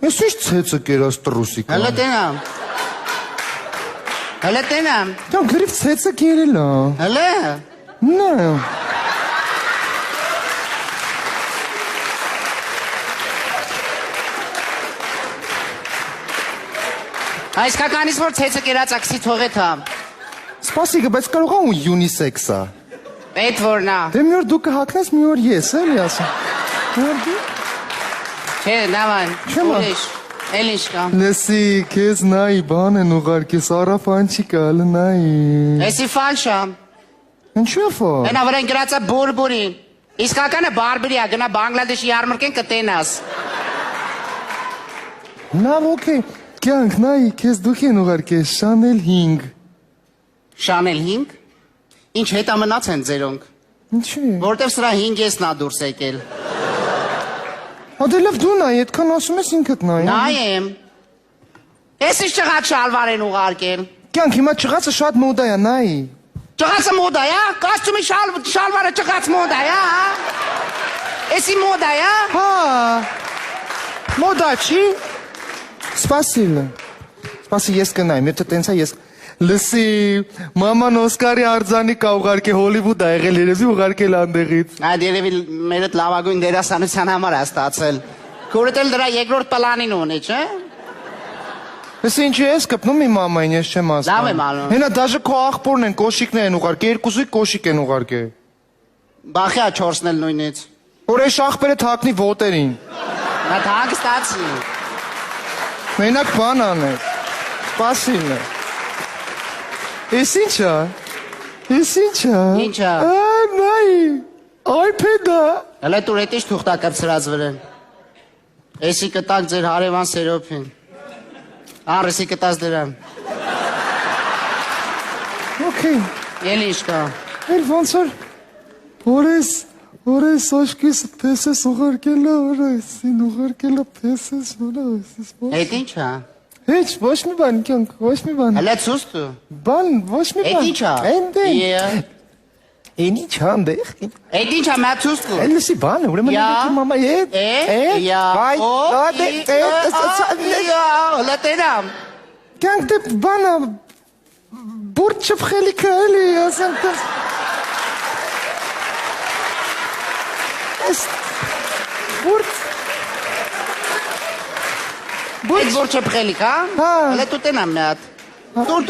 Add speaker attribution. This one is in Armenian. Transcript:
Speaker 1: Ես ինչ ցեցը կերած տրուսիկ։
Speaker 2: Հələ տենամ։ Հələ տենամ։
Speaker 1: Դու գրիվ ցեցը կերել է։
Speaker 2: Հələ։
Speaker 1: Նա։
Speaker 2: Այս կականից որ ցեցը կերած ակսի թողեթ հա։
Speaker 1: Սպասիկը, բայց կարող է ու յունիսեքս է։
Speaker 2: Այդ որնա։
Speaker 1: Դե մի օր դու կհակնես, մի օր ես, էլի ասա։
Speaker 2: Չէ, նավան։
Speaker 1: Չեմ ա։
Speaker 2: Ուրիշ։ Էլ ինչ կա։
Speaker 1: Լսի, քեզ նայի բան են ուղարկի, Սարաֆան չի կալը նայի։
Speaker 2: Էսի ֆալշա։
Speaker 1: Ինչու է ֆալ։
Speaker 2: Այնա վրան գրածա բուրբուրին։ Իսկականը բարբրիա, գնա Բանգլադեշի ярմարքեն կտենաս։
Speaker 1: Լավ, օքեյ։ Կյանք նայի, քեզ դուք են ուղարկել Շանել 5։
Speaker 2: Շանել 5։ Ինչ հետա մնաց են ձերոնք։
Speaker 1: Ինչի։
Speaker 2: Որտեվ սրա 5 ես նա դուրս եկել։
Speaker 1: Հա դե լավ դու նայի, այդքան ասում ես ինքդ նայի։
Speaker 2: Նայեմ։ Ես ինչ ճղած շալվար են ուղարկել։
Speaker 1: Կյանք հիմա չղացը շատ մոդա է, նայի։
Speaker 2: Ճղածը մոդա է, կոստյումի շալվարը ճղած մոդա է, հա։ Էսի մոդա է։
Speaker 1: Հա։ Մոդա չի։ Սպասիլը։ Սպասի ես կնայեմ, եթե տենց է ես լսի, մաման Օսկարի արձանի կա ուղարկել Հոլիվուդ ա եղել երևի ուղարկել անդեղից։
Speaker 2: Այդ երևի մերդ լավագույն դերասանության համար է ստացել։ Քուրդ էլ դրա երկրորդ պլանին ունի, չէ։
Speaker 1: Լսի ինչու ես կպնում իմ մամային, ես չեմ ասում։
Speaker 2: Լավ եմ անում։
Speaker 1: Հենա դաժե քո աղբորն են, կոշիկներ են ուղարկել, երկուսի կոշիկ են ուղարկել։
Speaker 2: Բախյա 4-ն էլ նույնից։
Speaker 1: Որ այս աղբերը թակնի ոտերին։
Speaker 2: Նա հանգստացի։
Speaker 1: Մենակ բան աներ։ Սպասիլը։ Ես ինչ է։ Ես ինչ է։
Speaker 2: Ինչ է։
Speaker 1: Նայի։ iPad-ը։
Speaker 2: Հələ դու էտի թուղթա կծրած վրան։ Էսի կտակ ձեր հարևան Սերոփին։ Արսի կտած դրան։
Speaker 1: Okay։
Speaker 2: Էլ ինչ կա։
Speaker 1: Էլ ոնց որ օրես աշկիս փեսես ուղարկել է, օրեսին ուղարկել է փեսես, օրես։
Speaker 2: Այդ ինչ է։
Speaker 1: Հեչ, ոչ մի բան, կյանք, ոչ մի բան։
Speaker 2: Հələ ցույց դու։
Speaker 1: Բան, ոչ մի բան։
Speaker 2: Այդ ինչ է։
Speaker 1: Էնդեն։ Էն ինչ անդեղ։
Speaker 2: Այդ ինչ է մա ցույց դու։
Speaker 1: Էլսի բան, ուրեմն ինքը մամա է։
Speaker 2: Յա։ Հələ տերամ։
Speaker 1: Կյանք դե բանը բուրդ չփխելիքը էլի, ասեմ թե։ Բուրդ
Speaker 2: Այդ որ չփխելիք, հա։
Speaker 1: Հա։
Speaker 2: Հələ դու տենամ մի հատ։ Դուր